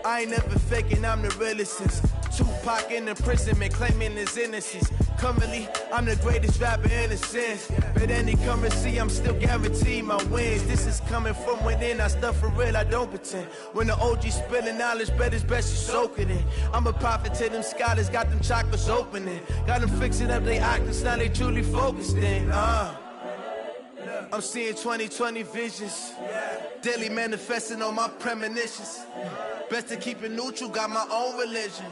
I ain't never faking, I'm the realest since Tupac in imprisonment, claiming his innocence. Currently, I'm the greatest rapper in a sense. But any currency, I'm still guaranteed my wins. This is coming from within, I stuff for real, I don't pretend. When the OG spilling knowledge, bet it's best you soak it in. I'm a prophet to them scholars, got them chakras opening. Got them fixing up they octaves, now they truly focused in. I'm seeing 2020 visions, daily manifesting on my premonitions. Best to keep it neutral, got my own religion.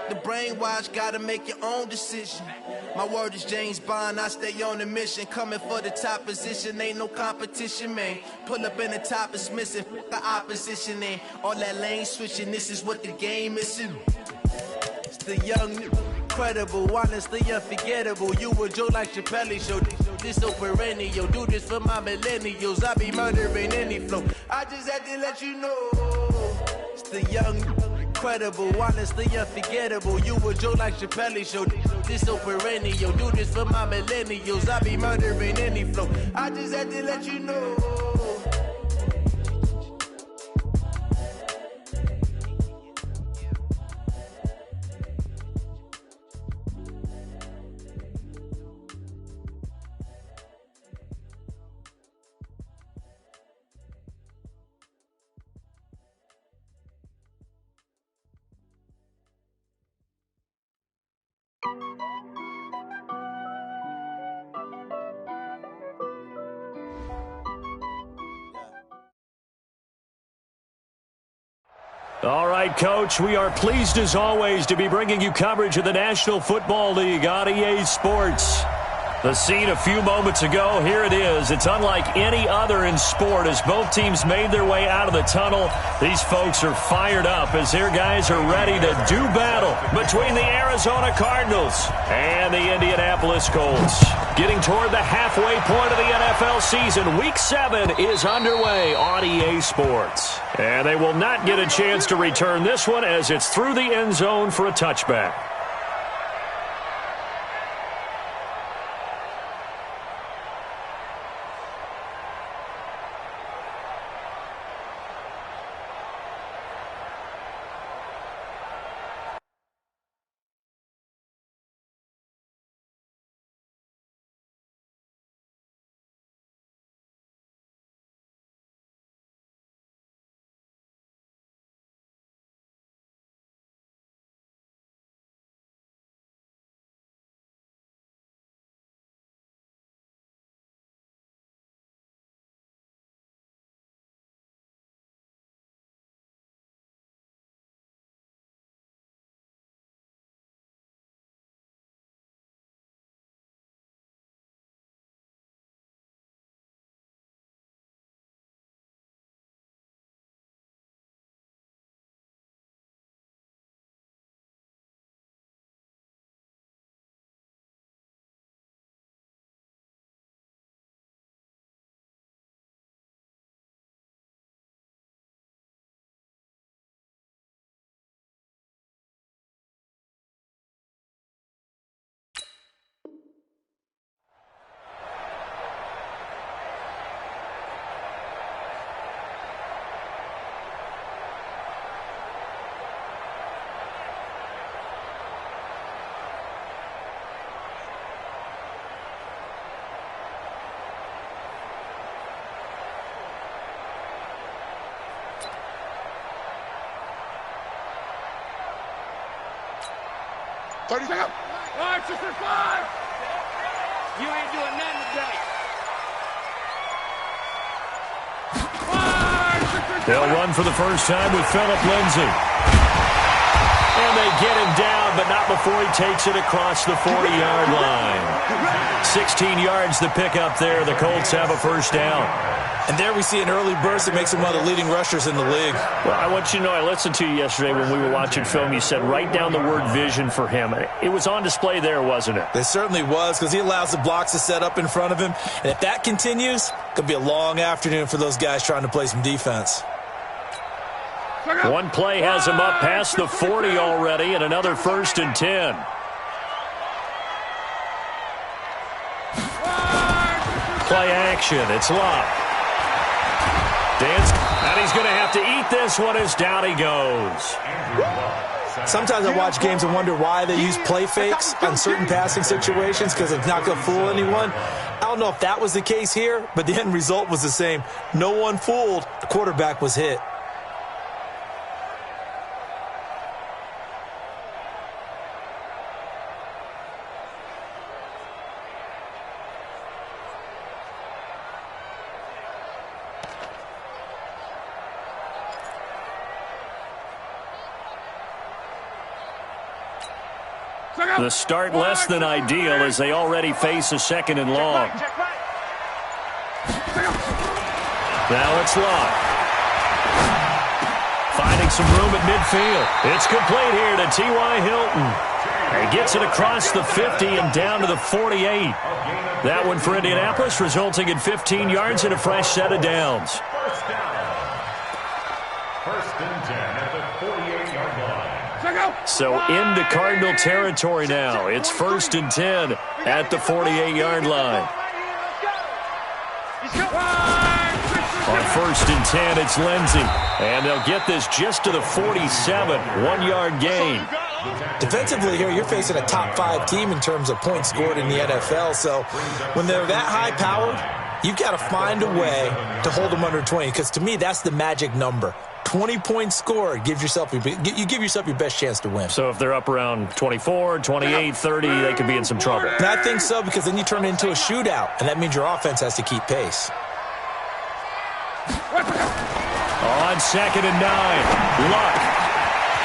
The brainwash, gotta make your own decision. My word is James Bond, I stay on the mission. Coming for the top position, ain't no competition, man. Pull up in the top, it's missing, the opposition ain't. All that lane switching, this is what the game is. It's the young, incredible, honestly unforgettable. You a Joe like Chappelle show. This so perennial, do this for my millennials. I be murdering any flow. I just had to let you know. It's the young, incredible, honestly unforgettable. You a Joe like Chappelle show. This so perennial, do this for my millennials. I be murdering any flow. I just had to let you know. All right, Coach, we are pleased as always to be bringing you coverage of the National Football League on EA Sports. The scene a few moments ago, here it is. It's unlike any other in sport as both teams made their way out of the tunnel. These folks are fired up as their guys are ready to do battle between the Arizona Cardinals and the Indianapolis Colts. Getting toward the halfway point of the NFL season, Week 7 is underway on EA Sports. And they will not get a chance to return this one as it's through the end zone for a touchback. All right, 6 and 5. You ain't doing nothing today. They'll run for the first time with Phillip Lindsay. And they get him down, but not before he takes it across the 40-yard line. 16 yards to pick up there. The Colts have a first down. And there we see an early burst that makes him one of the leading rushers in the league. Well, I want you to know, I listened to you yesterday when we were watching film. You said write down the word vision for him. It was on display there, wasn't it? It certainly was, because he allows the blocks to set up in front of him. And if that continues, it could be a long afternoon for those guys trying to play some defense. One play has him up past the 40 already, and another 1st and 10. Play action. It's Love. And he's going to have to eat this one as down he goes. Sometimes I watch games and wonder why they use play fakes on certain passing situations because it's not going to fool anyone. I don't know if that was the case here, but the end result was the same. No one fooled. The quarterback was hit. The start less than ideal as they already face a second and long. Now it's Locke. Finding some room at midfield. It's complete here to T.Y. Hilton. He gets it across the 50 and down to the 48. That one for Indianapolis, resulting in 15 yards and a fresh set of downs. First and 10 at the 48-yard line. So into Cardinal territory now. It's 1st and 10 at the 48-yard line. On 1st and 10, it's Lindsey. And they'll get this just to the 47. 1-yard gain. Defensively here, you're facing a top 5 team in terms of points scored in the NFL. So when they're that high-powered, you've got to find a way to hold them under 20. Because to me, that's the magic number. 20 points scored, you give yourself your best chance to win. So if they're up around 24, 28, 30, they could be in some trouble. And I think so, because then you turn it into a shootout, and that means your offense has to keep pace. On 2nd and 9, Luck.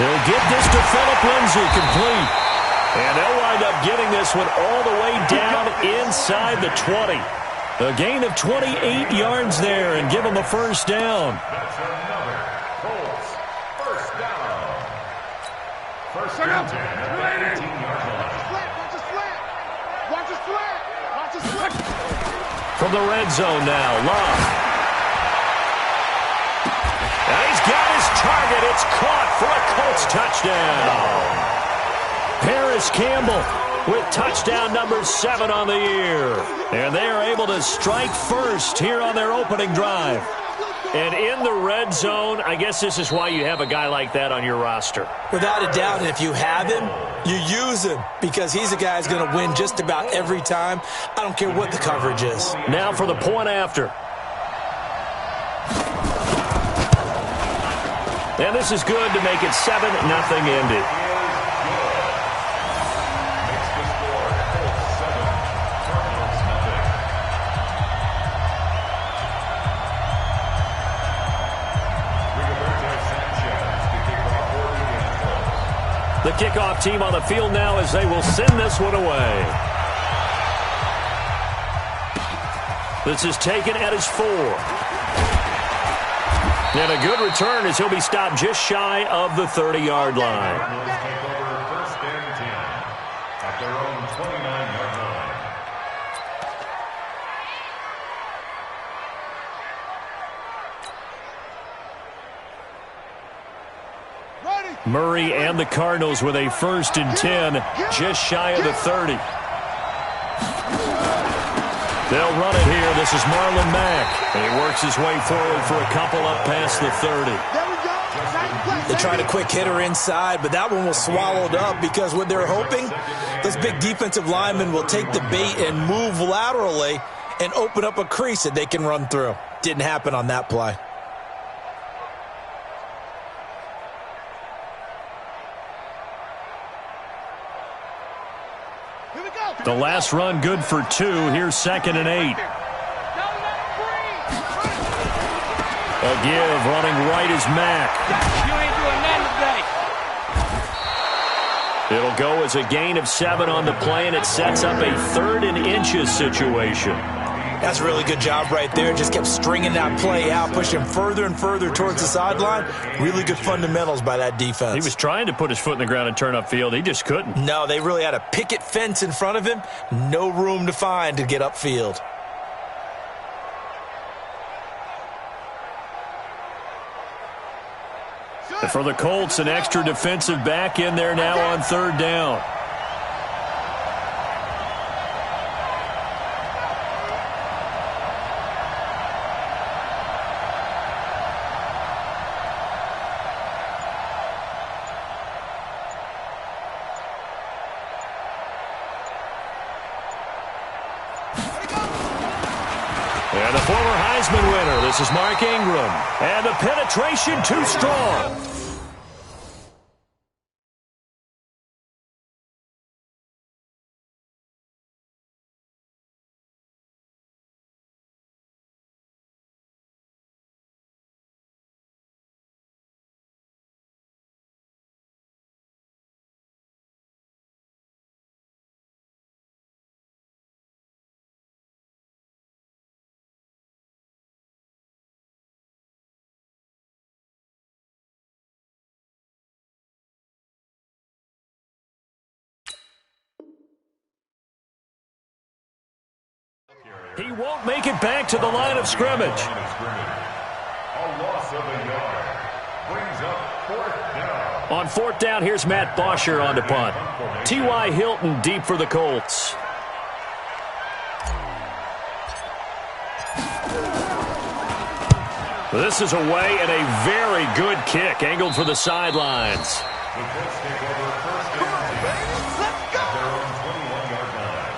He'll get this to Phillip Lindsay, complete. And they'll wind up getting this one all the way down inside the 20. A gain of 28 yards there and give them a first down. That's another Colts first down. First and 10 at the 18-yard line. Watch a slant. Watch a slant. From the red zone now, Love. And he's got his target. It's caught for a Colts touchdown. Paris Campbell with touchdown number 7 on the year. And they are able to strike first here on their opening drive. And in the red zone, I guess this is why you have a guy like that on your roster. Without a doubt, and if you have him, you use him because he's a guy who's going to win just about every time. I don't care what the coverage is. Now for the point after. And this is good to make it 7-0 Indy. The kickoff team on the field now as they will send this one away. This is taken at his 4. And a good return as he'll be stopped just shy of the 30-yard line. Take over 1st and 10 at their own 29-yard line. Murray and the Cardinals with a 1st and 10, just shy of the 30. They'll run it here. This is Marlon Mack. And he works his way forward for a couple up past the 30. They tried a quick hitter inside, but that one was swallowed up because what they're hoping, those big defensive linemen will take the bait and move laterally and open up a crease that they can run through. Didn't happen on that play. The last run good for 2. Here's 2nd and 8. A give running right is Mack. You ain't doing nothing today. It'll go as a gain of 7 on the play, and it sets up a 3rd and inches situation. That's a really good job right there. Just kept stringing that play out, pushing further and further towards the sideline. Really good fundamentals by that defense. He was trying to put his foot in the ground and turn upfield. He just couldn't. No, they really had a picket fence in front of him. No room to find to get upfield. And for the Colts, an extra defensive back in there now on 3rd down. And the former Heisman winner, this is Mark Ingram. And the penetration too strong. He won't make it back to the line of scrimmage. A loss of a yard. Brings up 4th down. On 4th down, here's Matt Bosher on to punt. T.Y. Hilton deep for the Colts. This is away and a very good kick angled for the sidelines. The Colts take over 1st and 10 at their own 21-yard line.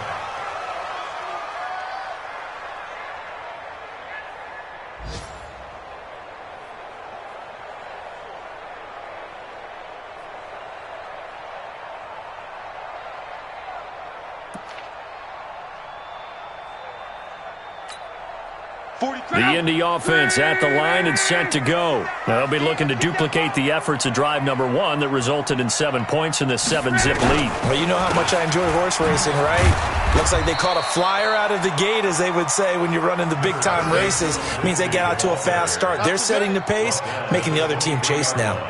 The Indy offense at the line and set to go. They'll be looking to duplicate the efforts of drive number 1 that resulted in 7 points in the 7-zip lead. Well, you know how much I enjoy horse racing, right? Looks like they caught a flyer out of the gate, as they would say when you're running the big-time races. It means they get out to a fast start. They're setting the pace, making the other team chase now.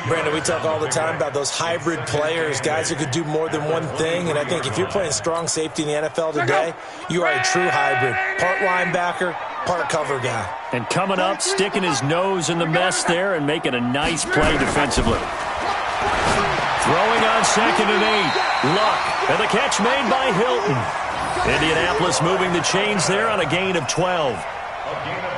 Brandon, we talk all the time about those hybrid players, guys who could do more than one thing, and I think if you're playing strong safety in the NFL today, you are a true hybrid. Part linebacker, part cover guy. And coming up, sticking his nose in the mess there and making a nice play defensively. Throwing on 2nd and 8. Luck, and the catch made by Hilton. Indianapolis moving the chains there on a gain of 12.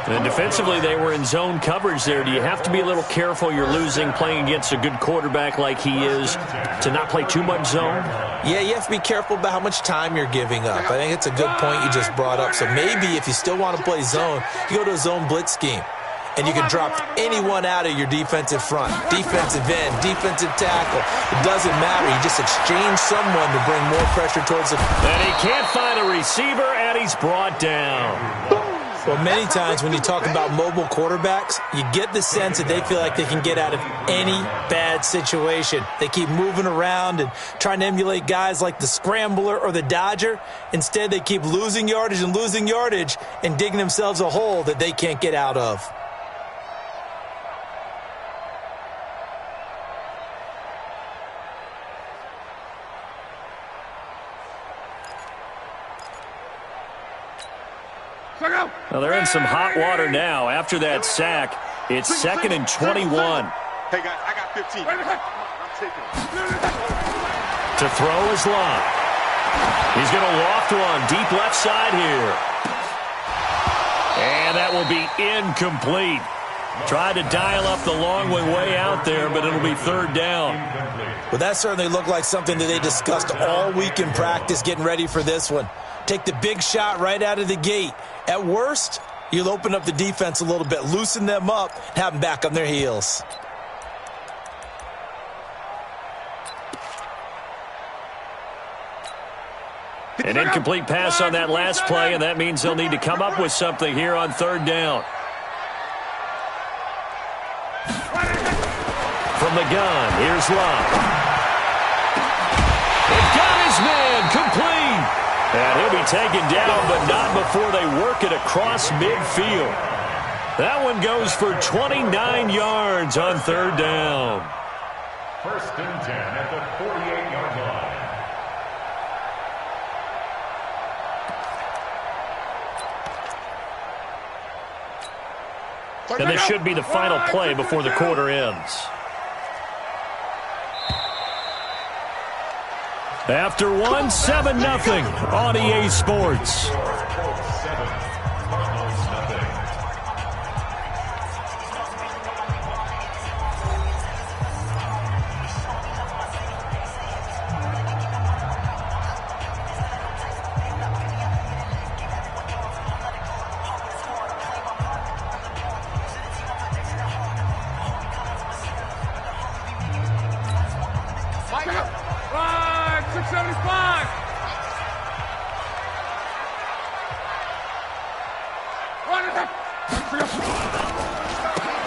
And defensively, they were in zone coverage there. Do you have to be a little careful you're losing playing against a good quarterback like he is to not play too much zone? Yeah, you have to be careful about how much time you're giving up. I think it's a good point you just brought up. So maybe if you still want to play zone, you go to a zone blitz scheme. And you can drop anyone out of your defensive front, defensive end, defensive tackle. It doesn't matter. You just exchange someone to bring more pressure towards the... And he can't find a receiver, and he's brought down. Well, many times when you talk about mobile quarterbacks, you get the sense that they feel like they can get out of any bad situation. They keep moving around and trying to emulate guys like the Scrambler or the Dodger. Instead, they keep losing yardage and digging themselves a hole that they can't get out of. Well, they're in some hot water now. After that sack, it's 2nd and 21. Hey, guys, I got 15. I'm taking it. To throw is Locke. He's going to loft one deep left side here. And that will be incomplete. Tried to dial up the long way out there, but it'll be 3rd down. Well, that certainly looked like something that they discussed all week in practice getting ready for this one. Take the big shot right out of the gate. At worst, you'll open up the defense a little bit, loosen them up, and have them back on their heels. An incomplete pass on that last play, and that means they'll need to come up with something here on 3rd down. From the gun, here's Locke. It got his man, complete. And he'll be taken down, but not before they work it across midfield. That one goes for 29 yards on 3rd down. 1st and 10 at the 48-yard line. And this should be the final play before the quarter ends. After 1, 7-0 on EA Sports.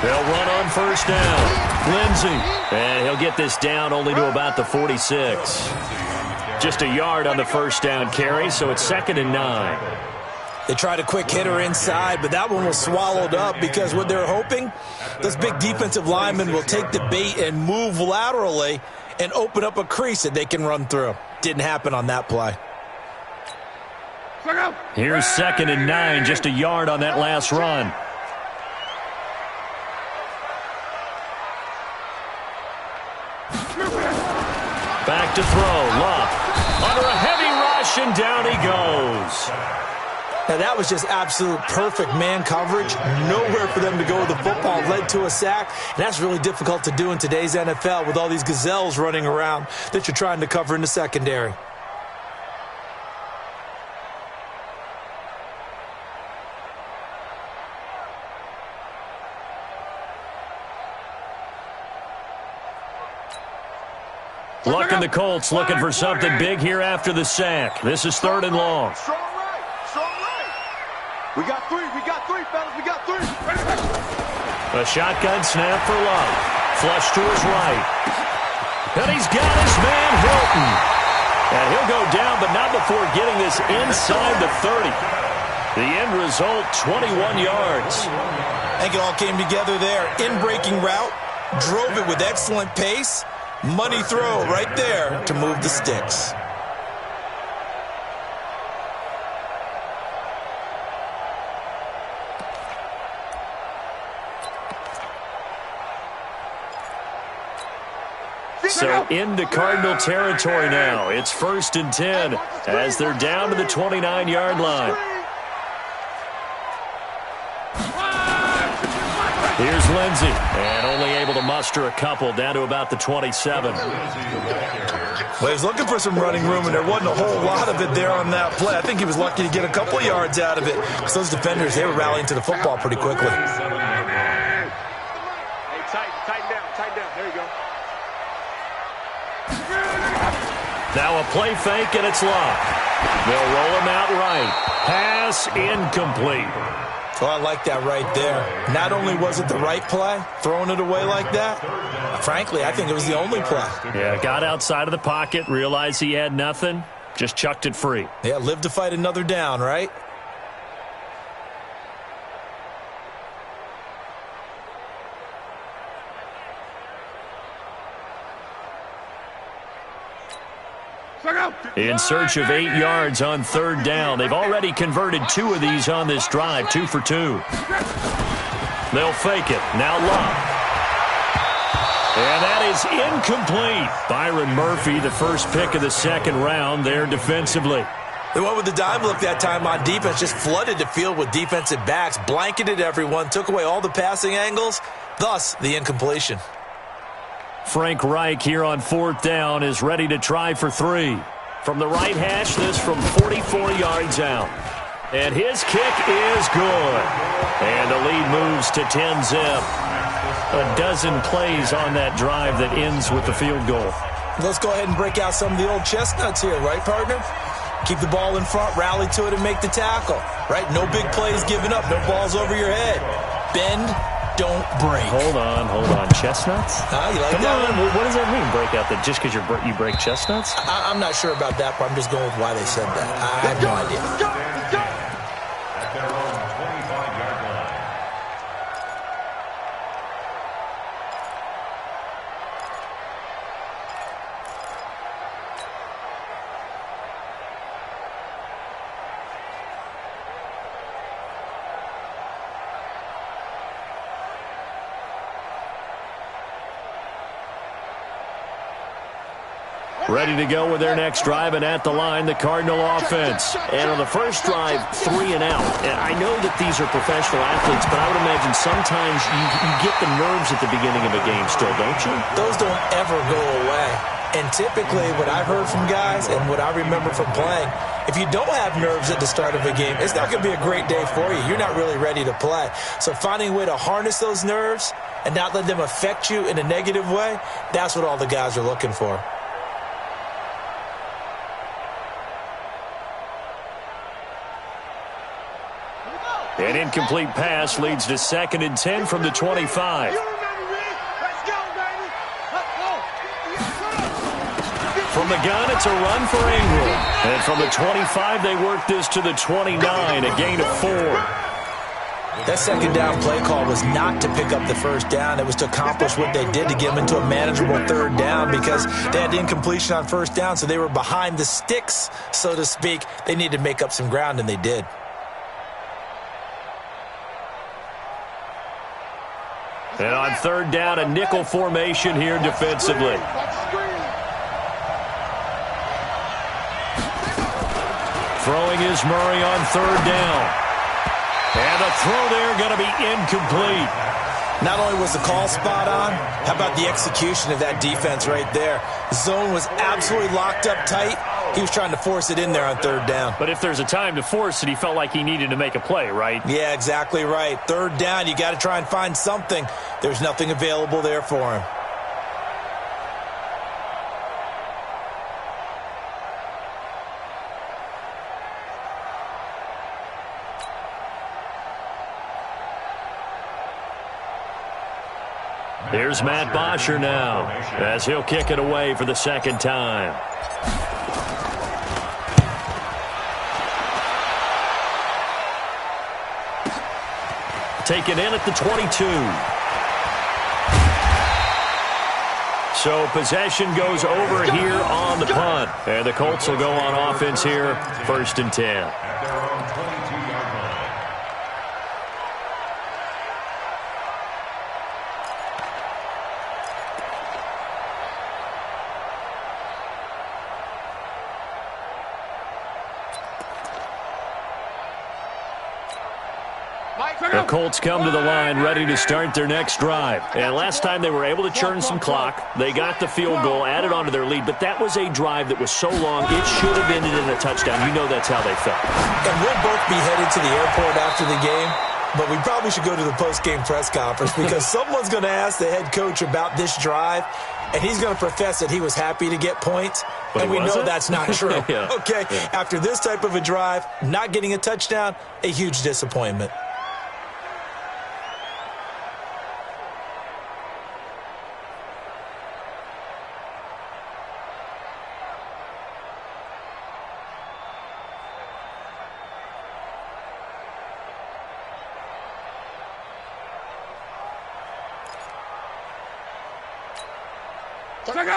They'll run on first down. Lindsey. And he'll get this down only to about the 46. Just a yard on the first down carry, so it's 2nd and 9. They tried a quick hitter inside, but that one was swallowed up because what they're hoping, those big defensive linemen will take the bait and move laterally and open up a crease that they can run through. Didn't happen on that play. Here's 2nd and 9, just a yard on that last run. Back to throw, Love. Under a heavy rush, and down he goes. Now, that was just absolute perfect man coverage. Nowhere for them to go with the football. Led to a sack. And that's really difficult to do in today's NFL with all these gazelles running around that you're trying to cover in the secondary. Luck and the Colts looking for something big here after the sack. This is 3rd and long. Strong right. Strong right. We got three, fellas. We got three. A shotgun snap for Love. Flush to his right. And he's got his man Hilton. And he'll go down, but not before getting this inside the 30. The end result, 21 yards. I think it all came together there. In-breaking route. Drove it with excellent pace. Money throw right there to move the sticks. So into Cardinal territory now. It's 1st and 10 as they're down to the 29-yard line. Here's Lindsey, and only able to muster a couple down to about the 27. Well, he was looking for some running room, and there wasn't a whole lot of it there on that play. I think he was lucky to get a couple yards out of it because those defenders, they were rallying to the football pretty quickly. Hey, tighten down. There you go. Now a play fake, and it's Love. They'll roll him out right. Pass incomplete. Well, I like that right there. Not only was it the right play, throwing it away like that, frankly, I think it was the only play. Yeah, got outside of the pocket, realized he had nothing, just chucked it free. Yeah, live to fight another down, right? In search of 8 yards on 3rd down. They've already converted 2 of these on this drive, 2 for 2. They'll fake it. Now Love. And that is incomplete. Byron Murphy, the first pick of the 2nd round there defensively. They went with the dime look that time on defense, just flooded the field with defensive backs, blanketed everyone, took away all the passing angles, thus the incompletion. Frank Reich here on 4th down is ready to try for 3. From the right hash, this from 44 yards out. And his kick is good. And the lead moves to 10-zip. A dozen plays on that drive that ends with the field goal. Let's go ahead and break out some of the old chestnuts here, right, partner? Keep the ball in front, rally to it, and make the tackle, right? No big plays given up, no balls over your head. Bend, don't break. Hold on. Chestnuts? You like Come that on. one? What does that mean, break out? That just because you break chestnuts? I'm not sure about that, but I'm just going with why they said that. I have no idea. At their own 25-yard line. Ready to go with their next drive, and at the line, the Cardinal offense. And on the first drive, 3 and out. And I know that these are professional athletes, but I would imagine sometimes you get the nerves at the beginning of a game still, don't you? Those don't ever go away. And typically, what I've heard from guys and what I remember from playing, if you don't have nerves at the start of a game, it's not going to be a great day for you. You're not really ready to play. So finding a way to harness those nerves and not let them affect you in a negative way, that's what all the guys are looking for. An incomplete pass leads to 2nd and 10 from the 25. From the gun, it's a run for Ingram. And from the 25, they work this to the 29, a gain of 4. That second down play call was not to pick up the first down. It was to accomplish what they did to get them into a manageable third down because they had incompletion on first down, so they were behind the sticks, so to speak. They needed to make up some ground, and they did. And on third down, a nickel formation here defensively. Throwing is Murray on third down. And the throw there going to be incomplete. Not only was the call spot on, how about the execution of that defense right there? The zone was absolutely locked up tight. He was trying to force it in there on third down. But if there's a time to force it, he felt like he needed to make a play, right? Yeah, exactly right. Third down, you got to try and find something. There's nothing available there for him. Here's Matt Bosher now as he'll kick it away for the second time. Taken in at the 22. So possession goes over here on the punt. And the Colts will go on offense here, 1st and 10. The Colts come to the line ready to start their next drive. And last time they were able to churn some clock. They got the field goal, added on to their lead. But that was a drive that was so long, it should have ended in a touchdown. You know that's how they felt. And we'll both be headed to the airport after the game. But we probably should go to the post-game press conference because someone's going to ask the head coach about this drive. And he's going to profess that he was happy to get points. But and we know that's not true. Yeah. Okay, yeah. After this type of a drive, not getting a touchdown, a huge disappointment.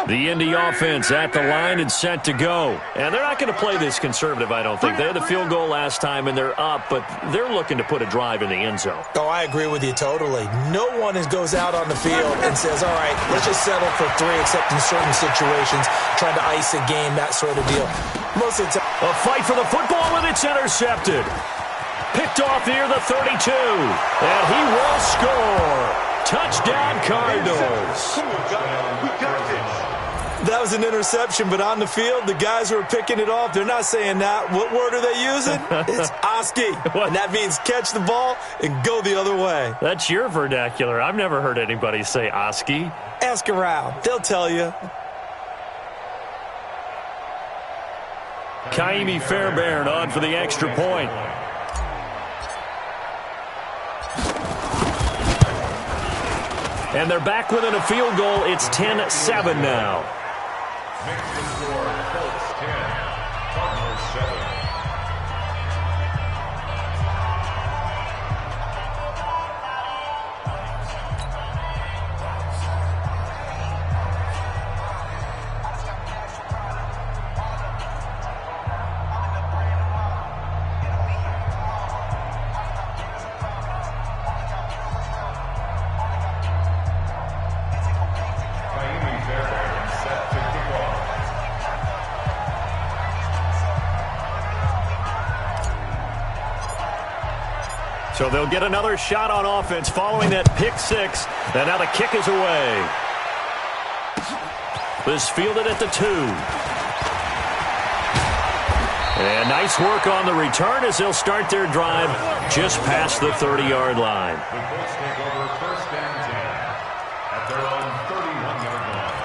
The Indy offense at the line and set to go. And they're not going to play this conservative, I don't think. They had the field goal last time, and they're up, but they're looking to put a drive in the end zone. Oh, I agree with you totally. No one goes out on the field and says, all right, let's just settle for 3, except in certain situations, trying to ice a game, that sort of deal. Most of the time. A fight for the football, and it's intercepted. Picked off near the 32. And he will score. Touchdown, Cardinals. That was an interception, but on the field, the guys who are picking it off, they're not saying that. What word are they using? It's Oski. And that means catch the ball and go the other way. That's your vernacular. I've never heard anybody say Oski. Ask around. They'll tell you. Kaimi Fairbairn on for the extra point. And they're back within a field goal. It's 10-7 now. Makes the score Colts 10, Cardinals 7. So they'll get another shot on offense following that pick six. And now the kick is away. This fielded at the 2. And nice work on the return as they'll start their drive just past the 30-yard line. The Colts take over 1st and 10 at their own 31-yard line.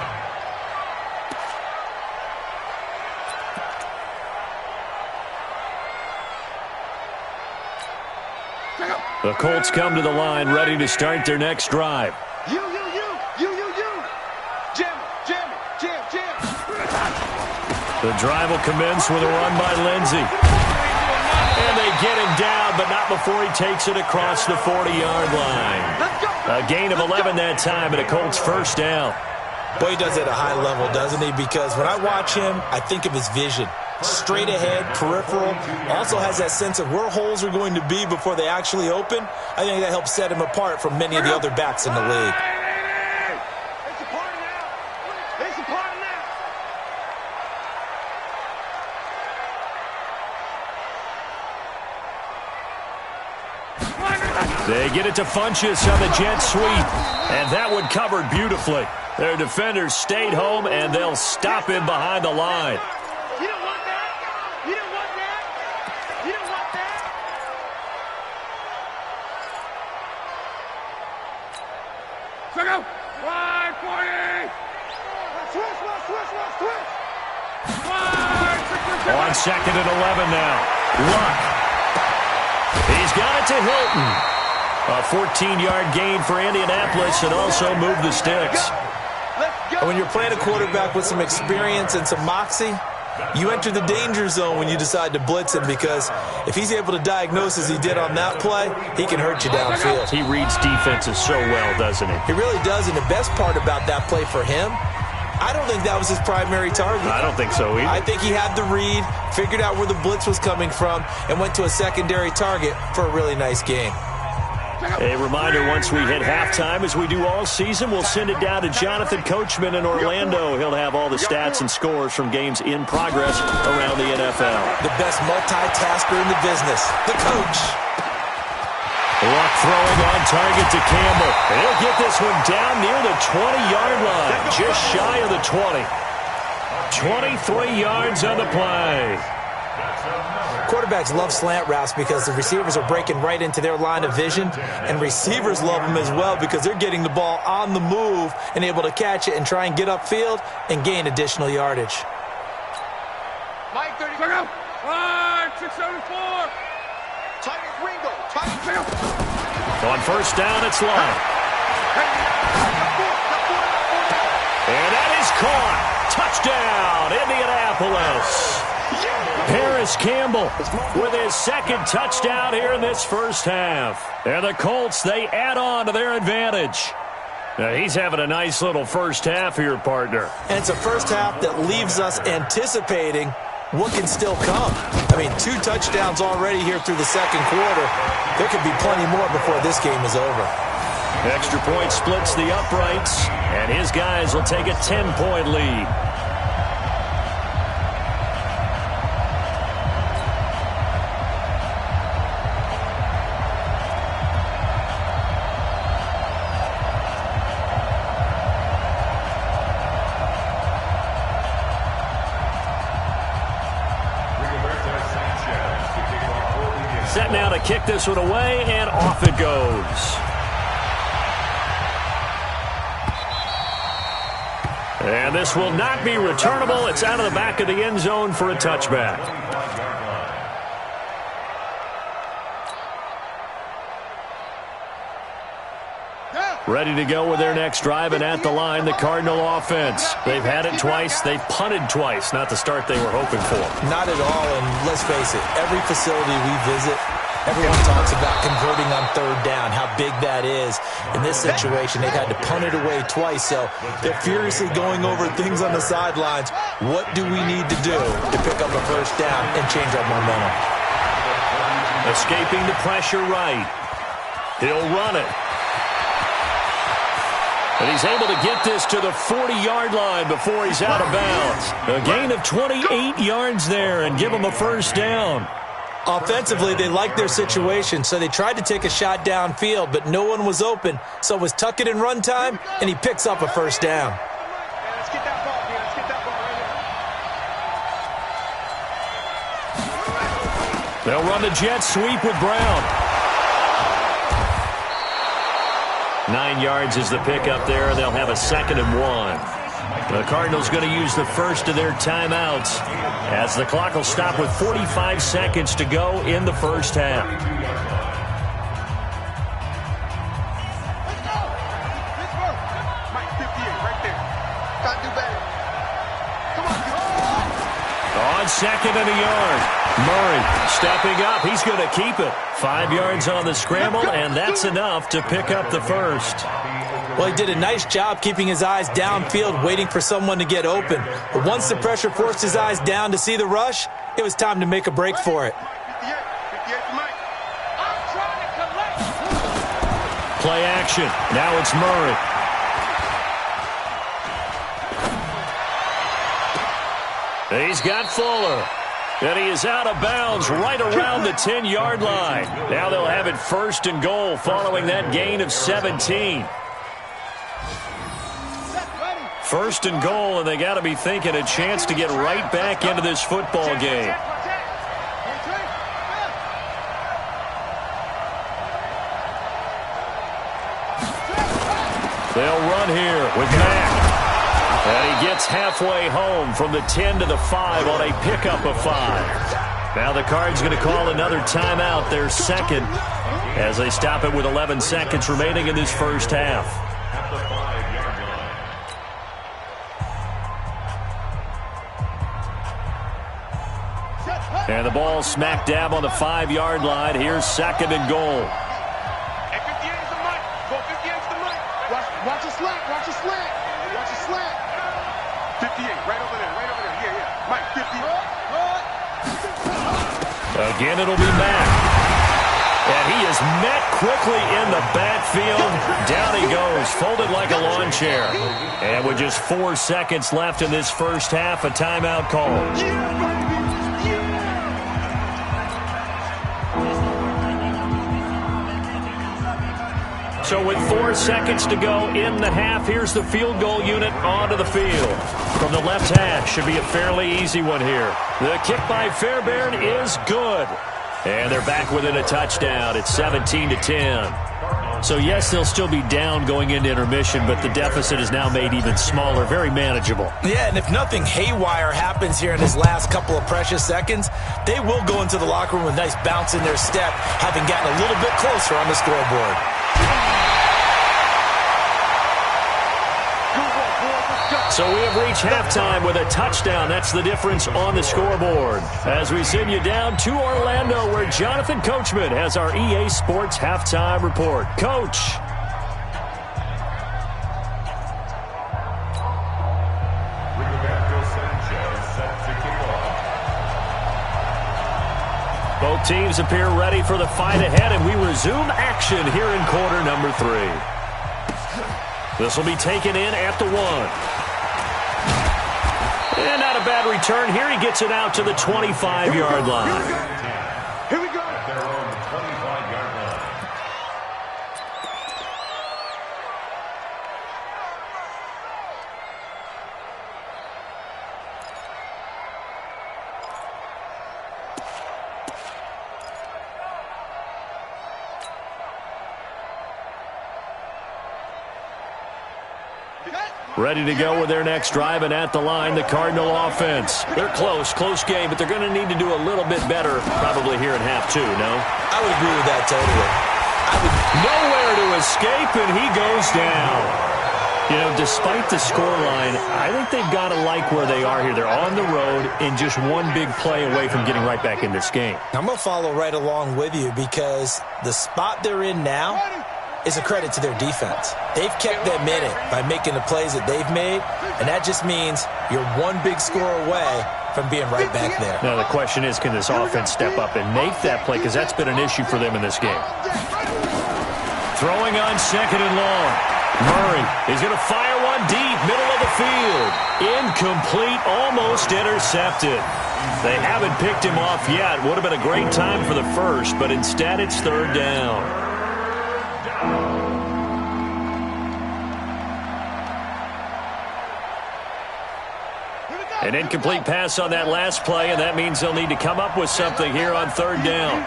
Check up. The Colts come to the line ready to start their next drive. You. Jam. The drive will commence with a run by Lindsey. And they get him down, but not before he takes it across the 40-yard line. A gain of 11 that time and a Colts first down. Boy, he does it at a high level, doesn't he? Because when I watch him, I think of his vision. Straight ahead, peripheral. Also has that sense of where holes are going to be before they actually open. I think that helps set him apart from many of the other backs in the league. They get it to Funchess on the jet sweep, and that one covered beautifully. Their defenders stayed home, and they'll stop him behind the line. You don't want that. You don't want that. You don't want that. Check out. 540. Switch. On second and 11 now. Luck. He's got it to Hilton. A 14-yard gain for Indianapolis and also moved the sticks. When you're playing a quarterback with some experience and some moxie, you enter the danger zone when you decide to blitz him, because if he's able to diagnose as he did on that play, he can hurt you downfield. He reads defenses so well, doesn't he? He really does, and the best part about that play for him, I don't think that was his primary target. I don't think so either. I think he had the read, figured out where the blitz was coming from, and went to a secondary target for a really nice game. A reminder, once we hit halftime, as we do all season, we'll send it down to Jonathan Coachman in Orlando. He'll have all the stats and scores from games in progress around the NFL. The best multitasker in the business, the coach. Luck throwing on target to Campbell. He'll get this one down near the 20-yard line, just shy of the 20. 23 yards on the play. Quarterbacks love slant routes because the receivers are breaking right into their line of vision, and receivers love them as well because they're getting the ball on the move and able to catch it and try and get upfield and gain additional yardage. Mike 30. Check out. 674. Tight Ringo. On first down, it's Luck. And that is caught. Touchdown, Indianapolis. Paris Campbell with his second touchdown here in this first half. And the Colts, they add on to their advantage. Now, he's having a nice little first half here, partner. And it's a first half that leaves us anticipating what can still come. I mean, 2 touchdowns already here through the second quarter. There could be plenty more before this game is over. Extra point splits the uprights, and his guys will take a 10-point lead. Set now to kick this one away, and off it goes. And this will not be returnable. It's out of the back of the end zone for a touchback. Ready to go with their next drive, and at the line, the Cardinal offense. They've had it twice. They've punted twice. Not the start they were hoping for. Not at all, and let's face it, every facility we visit, everyone talks about converting on third down, how big that is. In this situation, they've had to punt it away twice, so they're furiously going over things on the sidelines. What do we need to do to pick up a first down and change our momentum? Escaping the pressure right. He'll run it. And he's able to get this to the 40-yard line before he's out of bounds. A gain of 28 yards there and give him a first down. Offensively, they liked their situation, so they tried to take a shot downfield, but no one was open. So it was tuck it and run time, and he picks up a first down. Let's get that ball, Let's get that ball right here. They'll run the jet sweep with Brown. 9 yards is the pickup there, and they'll have a 2nd and 1. The Cardinals going to use the first of their timeouts as the clock will stop with 45 seconds to go in the first half. on 2nd and a yard. Murray stepping up. He's going to keep it. 5 yards on the scramble, and that's enough to pick up the first. Well, he did a nice job keeping his eyes downfield, waiting for someone to get open. But once the pressure forced his eyes down to see the rush, it was time to make a break for it. Play action. Now it's Murray. He's got Fuller. And he is out of bounds right around the 10-yard line. Now they'll have it 1st and goal following that gain of 17. 1st and goal, and they got to be thinking a chance to get right back into this football game. They'll run here with Mack. And he gets halfway home from the 10 to the 5 on a pickup of 5. Now the Cards going to call another timeout, their second, as they stop it with 11 seconds remaining in this first half. And the ball smack dab on the 5-yard line. Here's 2nd and goal. Watch a slant, watch a slant, watch a slant. 58, right over there, yeah. Mike, 50. Again, it'll be Mack. And he is met quickly in the backfield. Down he goes, folded like a lawn chair. And with just 4 seconds left in this first half, a timeout call. So with 4 seconds to go in the half, here's the field goal unit onto the field. From the left hash, should be a fairly easy one here. The kick by Fairbairn is good. And they're back within a touchdown. It's 17-10. So yes, they'll still be down going into intermission, but the deficit is now made even smaller, very manageable. Yeah, and if nothing haywire happens here in his last couple of precious seconds, they will go into the locker room with a nice bounce in their step, having gotten a little bit closer on the scoreboard. So we have reached halftime with a touchdown. That's the difference on the scoreboard. As we send you down to Orlando, where Jonathan Coachman has our EA Sports Halftime Report. Coach. Both teams appear ready for the fight ahead, and we resume action here in quarter number 3. This will be taken in at the 1. And not a bad return here. He gets it out to the 25-yard line. Here we go. At their own 25-yard line. Ready to go with their next drive, and at the line, the Cardinal offense. They're close game, but they're going to need to do a little bit better probably here in half 2, no? I would agree with that totally. Nowhere to escape, and he goes down. You know, despite the scoreline, I think they've got to like where they are here. They're on the road and just one big play away from getting right back in this game. I'm going to follow right along with you because the spot they're in now is a credit to their defense. They've kept them in it by making the plays that they've made, and that just means you're one big score away from being right back there. Now the question is, can this offense step up and make that play, because that's been an issue for them in this game. Throwing on 2nd and long. Murray is going to fire one deep, middle of the field. Incomplete, almost intercepted. They haven't picked him off yet. Would have been a great time for the first, but instead it's 3rd down. An incomplete pass on that last play, and that means they'll need to come up with something here on 3rd down.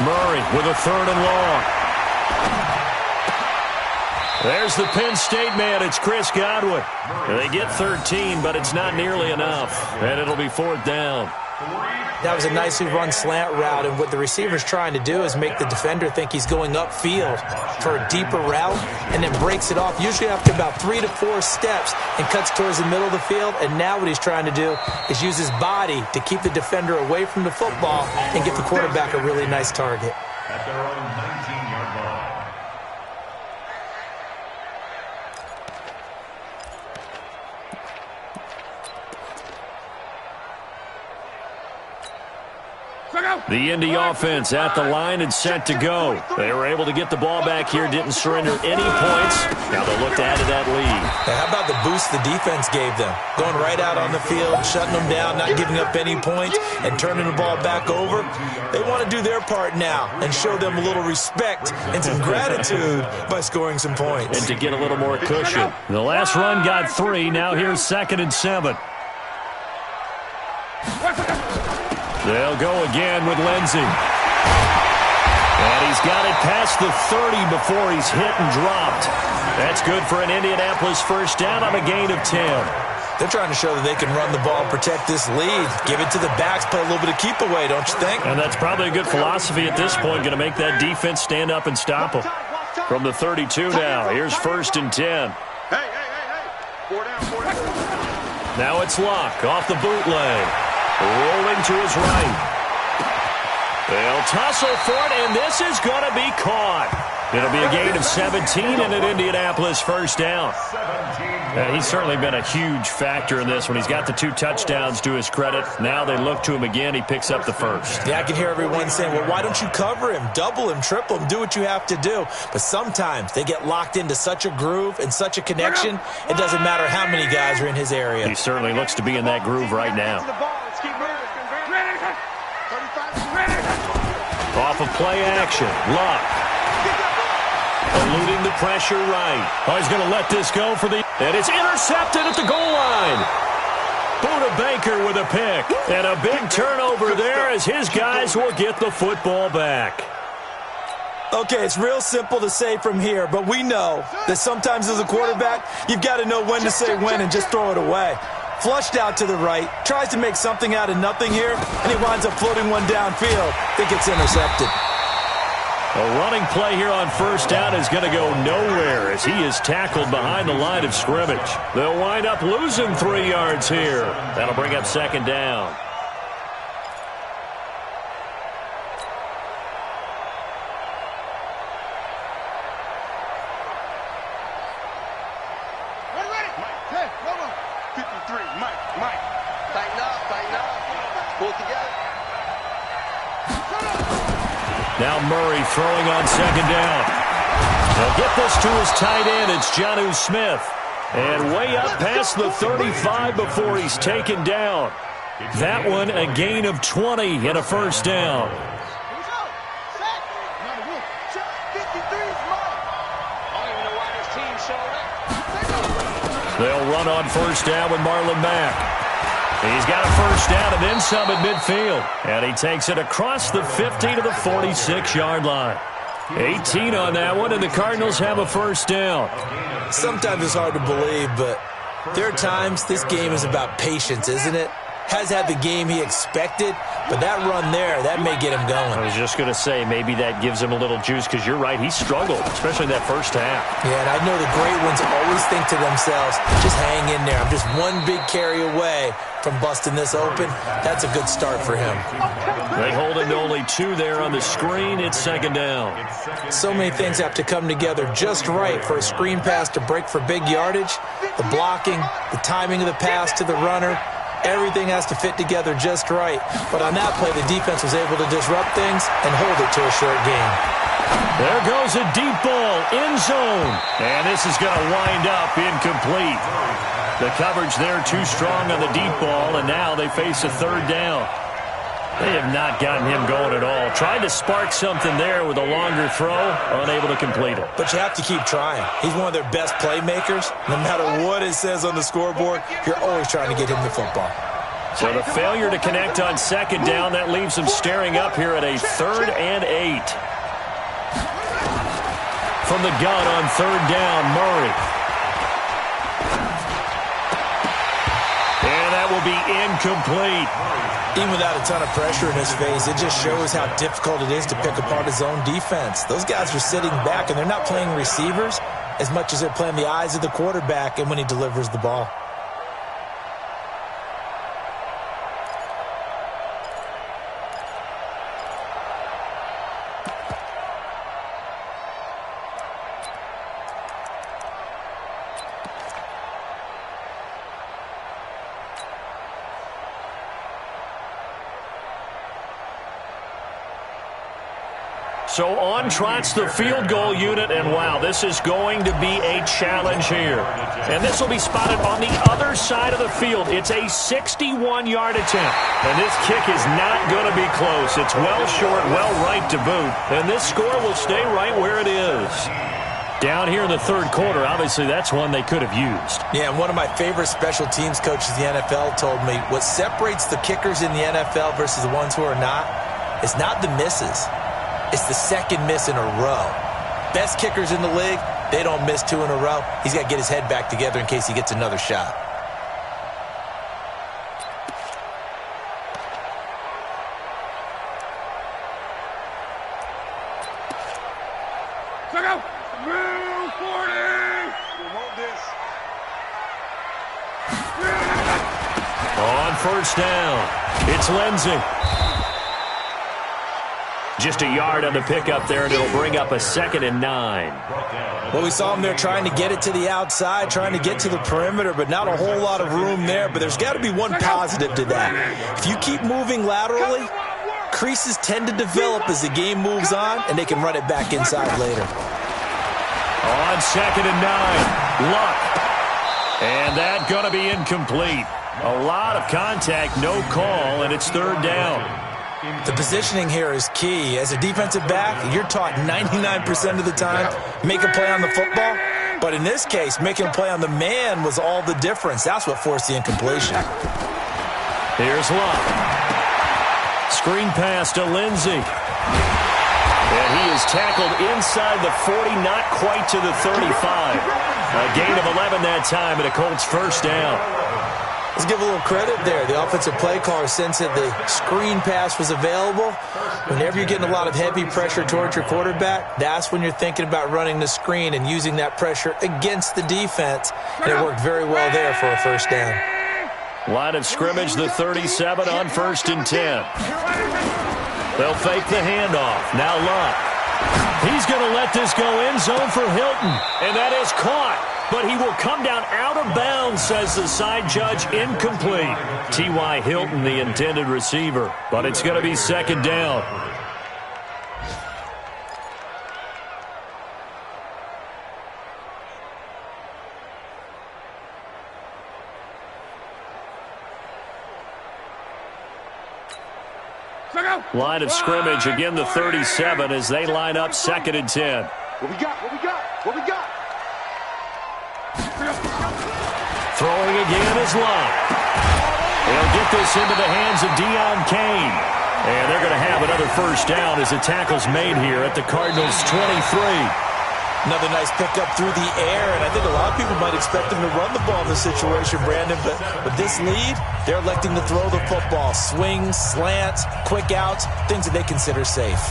Murray with a 3rd and long. There's the Penn State man. It's Chris Godwin. They get 13, but it's not nearly enough, and it'll be 4th down. That was a nicely run slant route, and what the receiver's trying to do is make the defender think he's going upfield for a deeper route and then breaks it off, usually after about 3 to 4 steps, and cuts towards the middle of the field. And now what he's trying to do is use his body to keep the defender away from the football and get the quarterback a really nice target. At their own 19-yard line. The Indy offense at the line and set to go. They were able to get the ball back here, didn't surrender any points. Now they'll look to add to that lead. Now, how about the boost the defense gave them? Going right out on the field, shutting them down, not giving up any points, and turning the ball back over. They want to do their part now and show them a little respect and some gratitude by scoring some points. And to get a little more cushion. The last run got 3. Now here's 2nd and 7. They'll go again with Lindsey. And he's got it past the 30 before he's hit and dropped. That's good for an Indianapolis first down on a gain of 10. They're trying to show that they can run the ball and protect this lead. Give it to the backs, play a little bit of keep away, don't you think? And that's probably a good philosophy at this point, going to make that defense stand up and stop them. From the 32 now, here's 1st and 10. Hey. 4 down. Now it's Luck off the bootleg. Rolling to his right. They'll tussle for it, and this is going to be caught. It'll be a gain of 17 and an Indianapolis first down. He's certainly been a huge factor in this one. He's got the 2 touchdowns to his credit. Now they look to him again. He picks up the first. Yeah, I can hear everyone saying, well, why don't you cover him, double him, triple him, do what you have to do. But sometimes they get locked into such a groove and such a connection, it doesn't matter how many guys are in his area. He certainly looks to be in that groove right now. Off of play action, Luck. Eluding the pressure right. Oh, he's going to let this go for the... And it's intercepted at the goal line. Buda Baker with a pick. And a big turnover there as his guys will get the football back. Okay, it's real simple to say from here, but we know that sometimes as a quarterback, you've got to know when to say when and just throw it away. Flushed out to the right, tries to make something out of nothing here, and he winds up floating one downfield. I think it's intercepted. A running play here on first down is going to go nowhere as he is tackled behind the line of scrimmage. They'll wind up losing 3 yards here. That'll bring up 2nd down. Now Murray throwing on 2nd down. They'll get this to his tight end. It's Jonnu Smith. And way up past the 35 before he's taken down. That one a gain of 20 and a first down. They'll run on first down with Marlon Mack. He's got a first down and then some at midfield. And he takes it across the 50 to the 46-yard line. 18 on that one, and the Cardinals have a first down. Sometimes it's hard to believe, but there are times this game is about patience, isn't it? Has had the game he expected, but that run there, that may get him going. I was just going to say, maybe that gives him a little juice, because you're right, he struggled, especially in that first half. Yeah, and I know the great ones always think to themselves, just hang in there. I'm just one big carry away from busting this open. That's a good start for him. They hold him to only 2 there on the screen. It's 2nd down. So many things have to come together just right for a screen pass to break for big yardage. The blocking, the timing of the pass to the runner, everything has to fit together just right. But on that play, the defense was able to disrupt things and hold it to a short game. There goes a deep ball, end zone. And this is going to wind up incomplete. The coverage there too strong on the deep ball, and now they face a 3rd down. They have not gotten him going at all. Tried to spark something there with a longer throw, unable to complete it. But you have to keep trying. He's one of their best playmakers. No matter what it says on the scoreboard, you're always trying to get him the football. So the failure to connect on 2nd down, that leaves him staring up here at a 3rd and 8. From the gun on 3rd down, Murray. And that will be incomplete. Even without a ton of pressure in his face, it just shows how difficult it is to pick apart his own defense. Those guys are sitting back, and they're not playing receivers as much as they're playing the eyes of the quarterback and when he delivers the ball. So on trots the field goal unit, and wow, this is going to be a challenge here. And this will be spotted on the other side of the field. It's a 61-yard attempt. And this kick is not going to be close. It's well short, well right to boot. And this score will stay right where it is. Down here in the third quarter, obviously that's one they could have used. Yeah, and one of my favorite special teams coaches in the NFL told me what separates the kickers in the NFL versus the ones who are not is not the misses. It's the second miss in a row. Best kickers in the league, they don't miss two in a row. He's got to get his head back together in case he gets another shot. Check out. Move 40. You hold this. On first down, it's Lindsey. Just a yard on the pickup there, and it'll bring up a 2nd and 9. Well, we saw him there trying to get it to the outside, trying to get to the perimeter, but not a whole lot of room there. But there's got to be one positive to that. If you keep moving laterally, creases tend to develop as the game moves on, and they can run it back inside later. On 2nd and 9, Luck. And that's going to be incomplete. A lot of contact, no call, and it's 3rd down. The positioning here is key. As a defensive back, you're taught 99% of the time, make a play on the football. But in this case, making a play on the man was all the difference. That's what forced the incompletion. Here's Luck. Screen pass to Lindsey. And he is tackled inside the 40, not quite to the 35. A gain of 11 that time, and a Colts first down. Let's give a little credit there. The offensive play caller sensed that the screen pass was available. Whenever you're getting a lot of heavy pressure towards your quarterback, that's when you're thinking about running the screen and using that pressure against the defense. And it worked very well there for a first down. Line of scrimmage, the 37 on 1st and 10. They'll fake the handoff. Now Luck. He's going to let this go end zone for Hilton. And that is caught. But he will come down out of bounds, says the side judge. Incomplete. T.Y. Hilton, the intended receiver. But it's going to be 2nd down. Line of scrimmage, again the 37 as they line up 2nd and 10. What we got? What we got? What we got? Throwing again is Luck. They'll get this into the hands of Deion Kane. And they're going to have another first down as the tackle's made here at the Cardinals' 23. Another nice pickup through the air, and I think a lot of people might expect them to run the ball in this situation, Brandon, but with this lead, they're electing to throw the football. Swings, slants, quick outs, things that they consider safe.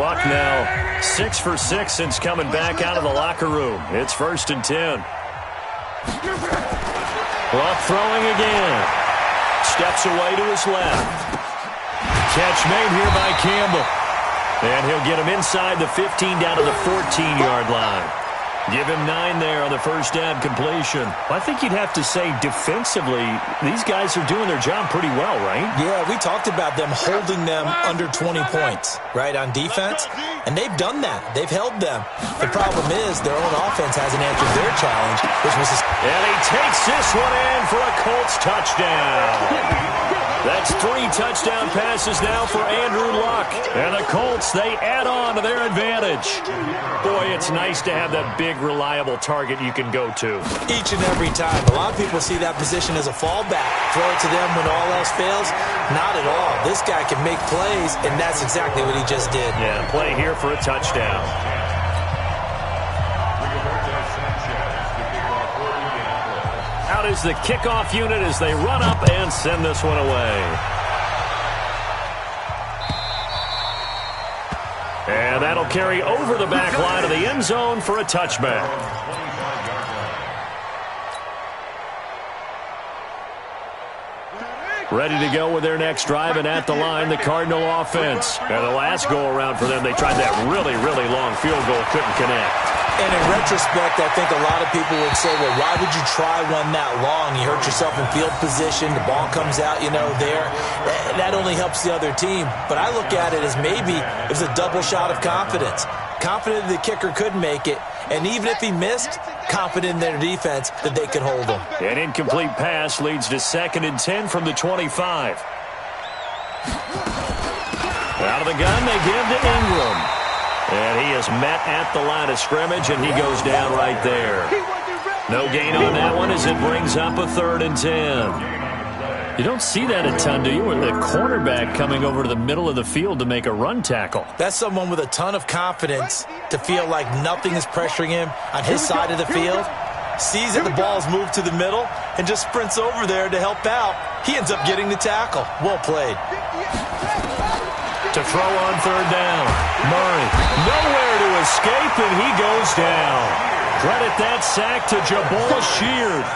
Luck now 6 for 6 since coming back out of the locker room. It's 1st and 10. Luck throwing again. Steps away to his left. Catch made here by Campbell. And he'll get him inside the 15 down to the 14-yard line. Give him 9 there on the first down completion. I think you'd have to say defensively, these guys are doing their job pretty well, right? Yeah, we talked about them holding them under 20 points, right, on defense. And they've done that. They've held them. The problem is their own offense hasn't answered their challenge, which was... And he takes this one in for a Colts touchdown. That's 3 touchdown passes now for Andrew Luck. And the Colts, they add on to their advantage. Boy, it's nice to have that big big, reliable target you can go to. Each and every time. A lot of people see that position as a fallback. Throw it to them when all else fails. Not at all. This guy can make plays, and that's exactly what he just did. Yeah, play here for a touchdown. Out is the kickoff unit as they run up and send this one away. And that'll carry over the back line of the end zone for a touchback. Ready to go with their next drive, and at the line, the Cardinal offense. And the last go-around for them, they tried that really, really long field goal, couldn't connect. And in retrospect, I think a lot of people would say, well, why would you try one that long? You hurt yourself in field position. The ball comes out, there. That only helps the other team. But I look at it as maybe it was a double shot of confidence. Confident the kicker could make it. And even if he missed, confident in their defense that they could hold him. An incomplete pass leads to 2nd and 10 from the 25. Out of the gun, they give to Ingram. And he is met at the line of scrimmage, and he goes down right there. No gain on that one as it brings up a 3rd and 10. You don't see that a ton, do you? With the cornerback coming over to the middle of the field to make a run tackle. That's someone with a ton of confidence to feel like nothing is pressuring him on his side of the field. Sees that the ball's moved to the middle and just sprints over there to help out. He ends up getting the tackle. Well played. To throw on 3rd down. Murray, nowhere to escape, and he goes down. Credit that sack to Jabal Sheard.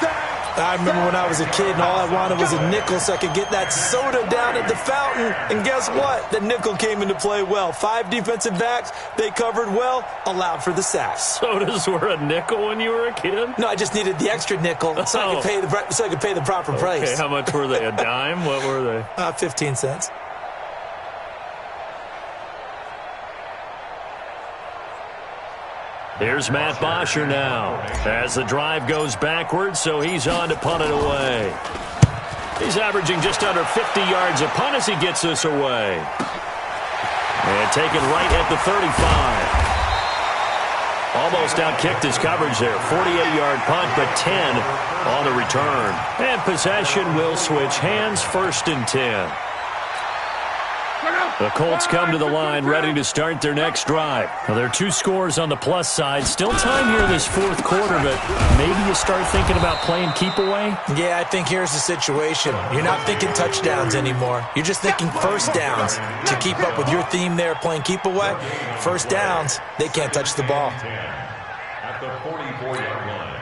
I remember when I was a kid and all I wanted was a nickel so I could get that soda down at the fountain. And guess what? The nickel came into play well. 5 defensive backs, they covered well, allowed for the sack. Sodas were a nickel when you were a kid? No, I just needed the extra nickel so I could pay the proper price. Okay, how much were they? A dime? What were they? 15 cents. Here's Matt Bosher now as the drive goes backwards, so he's on to punt it away. He's averaging just under 50 yards a punt as he gets this away. And taken right at the 35. Almost outkicked his coverage there. 48-yard punt, but 10 on the return. And possession will switch hands, 1st and 10. The Colts come to the line ready to start their next drive. Now, there are 2 scores on the plus side. Still time here in this 4th quarter, but maybe you start thinking about playing keep away? Yeah, I think here's the situation. You're not thinking touchdowns anymore. You're just thinking 1st downs. To keep up with your theme there, playing keep away, 1st downs, they can't touch the ball. At the 44-yard line.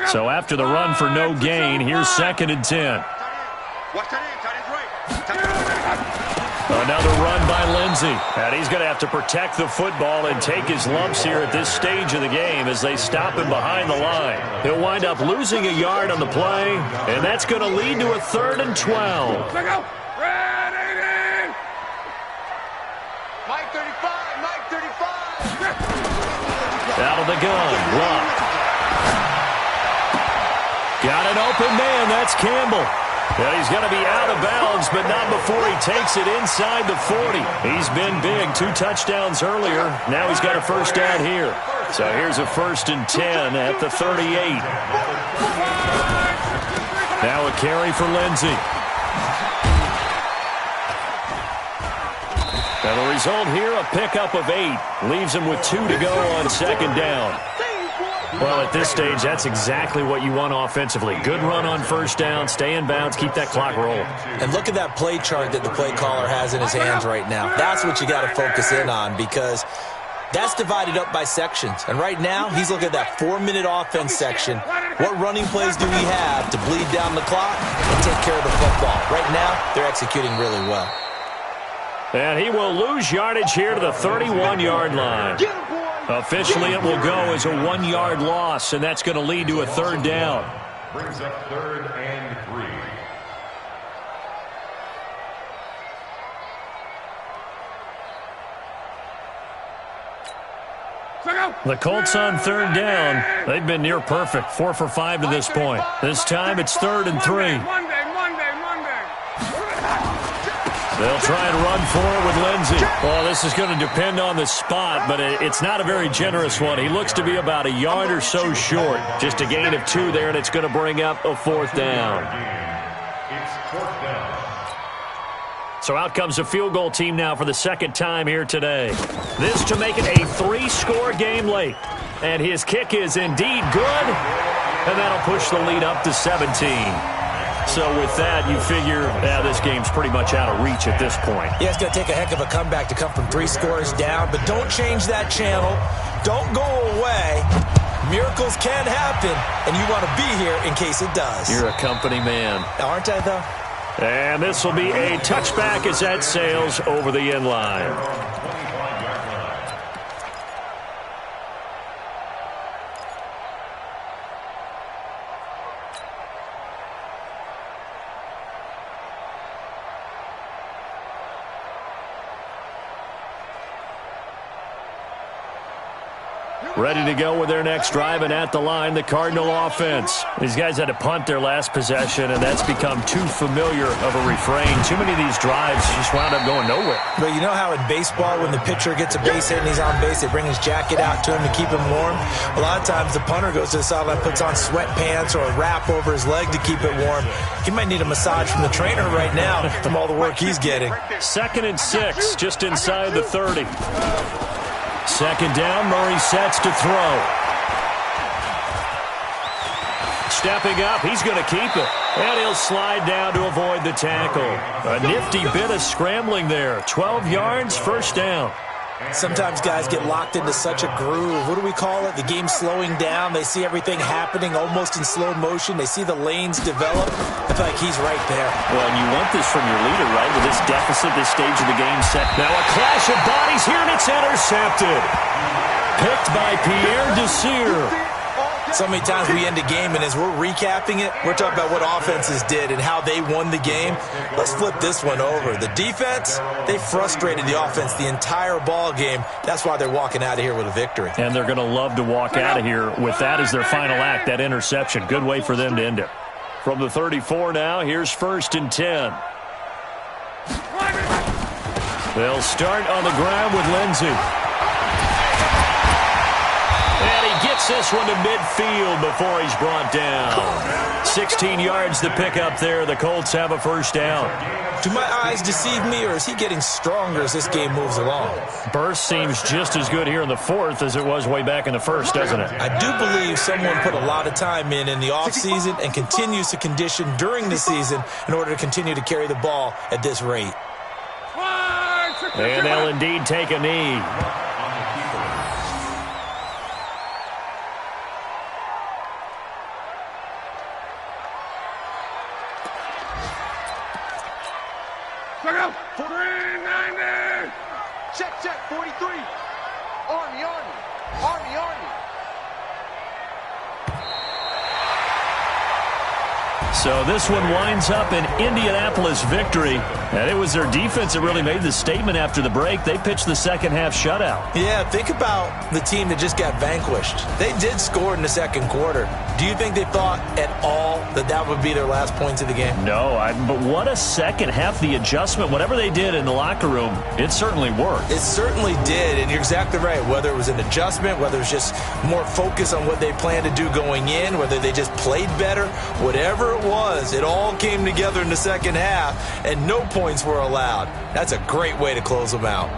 So after the run for no gain, here's 2nd and 10. Another run by Lindsey. And he's going to have to protect the football and take his lumps here at this stage of the game as they stop him behind the line. He'll wind up losing a yard on the play, and that's going to lead to a 3rd and 12. Mike 35, Mike 35. Out of the gun, Luck. Got an open man, that's Campbell. And he's going to be out of bounds, but not before he takes it inside the 40. He's been big, 2 touchdowns earlier. Now he's got a 1st down here. So here's a 1st and 10 at the 38. Now a carry for Lindsey. And the result here, a pickup of 8. Leaves him with 2 to go on 2nd down. Well, at this stage, that's exactly what you want offensively. Good run on 1st down, stay in bounds, keep that clock rolling. And look at that play chart that the play caller has in his hands right now. That's what you got to focus in on because that's divided up by sections. And right now, he's looking at that 4-minute offense section. What running plays do we have to bleed down the clock and take care of the football? Right now, they're executing really well. And he will lose yardage here to the 31-yard line. Officially, it will go as a 1-yard loss, and that's going to lead to a 3rd down. Brings up 3rd and 3. The Colts on 3rd down. They've been near perfect, 4 for 5 to this point. This time it's 3rd and 3. They'll try and run for it with Lindsey. Well, this is going to depend on the spot, but it's not a very generous one. He looks to be about a yard or so short. Just a gain of 2 there, and it's going to bring up a 4th down. It's 4th down. So out comes the field goal team now for the 2nd time here today. This to make it a 3-score game late. And his kick is indeed good, and that'll push the lead up to 17. So with that, you figure this game's pretty much out of reach at this point. Yeah, it's going to take a heck of a comeback to come from 3 scores down, but don't change that channel. Don't go away. Miracles can happen, and you want to be here in case it does. You're a company man. Aren't I, though? And this will be a touchback as that sails over the end line. Ready to go with their next drive, and at the line, the Cardinal offense. These guys had to punt their last possession, and that's become too familiar of a refrain. Too many of these drives just wound up going nowhere. But you know how in baseball, when the pitcher gets a base hit and he's on base, they bring his jacket out to him to keep him warm? A lot of times the punter goes to the sideline, puts on sweatpants or a wrap over his leg to keep it warm. He might need a massage from the trainer right now from all the work he's getting. 2nd and 6, just inside the 30. 2nd down, Murray sets to throw. Stepping up, he's going to keep it. And he'll slide down to avoid the tackle. A nifty bit of scrambling there. 12 yards, 1st down. Sometimes guys get locked into such a groove. What do we call it? The game's slowing down. They see everything happening almost in slow motion. They see the lanes develop. I feel like he's right there. Well, and you want this from your leader, right? With this deficit, this stage of the game set. Now a clash of bodies here, and it's intercepted. Picked by Pierre Desir. So many times we end a game, and as we're recapping it, we're talking about what offenses did and how they won the game. Let's flip this one over. The defense, they frustrated the offense the entire ball game. That's why they're walking out of here with a victory. And they're going to love to walk out of here with that as their final act, that interception. Good way for them to end it. From the 34 now, here's 1st and 10. They'll start on the ground with Lindsey. And he gets this one to midfield before he's brought down. 16 yards to pick up there. The Colts have a 1st down. Do my eyes deceive me, or is he getting stronger as this game moves along? Burst seems just as good here in the 4th as it was way back in the 1st, doesn't it? I do believe someone put a lot of time in the offseason and continues to condition during the season in order to continue to carry the ball at this rate. And they'll indeed take a knee. Check, 43. Army. So this one winds up an Indianapolis victory. And it was their defense that really made the statement after the break. They pitched the 2nd half shutout. Yeah, think about the team that just got vanquished. They did score in the 2nd quarter. Do you think they thought at all that that would be their last points of the game? No, but what a 2nd half. The adjustment, whatever they did in the locker room, it certainly worked. It certainly did, and you're exactly right. Whether it was an adjustment, whether it was just more focus on what they planned to do going in, whether they just played better, whatever it was, it all came together in the 2nd half, and no points were allowed. That's a great way to close them out.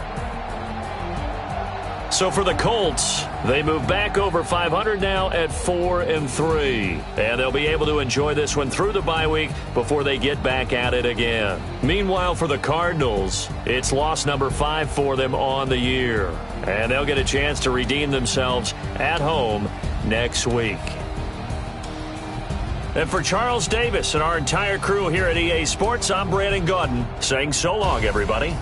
So for the Colts, they move back over 500 now at 4-3. And they'll be able to enjoy this one through the bye week before they get back at it again. Meanwhile, for the Cardinals, it's loss number 5 for them on the year. And they'll get a chance to redeem themselves at home next week. And for Charles Davis and our entire crew here at EA Sports, I'm Brandon Gaudin saying so long, everybody.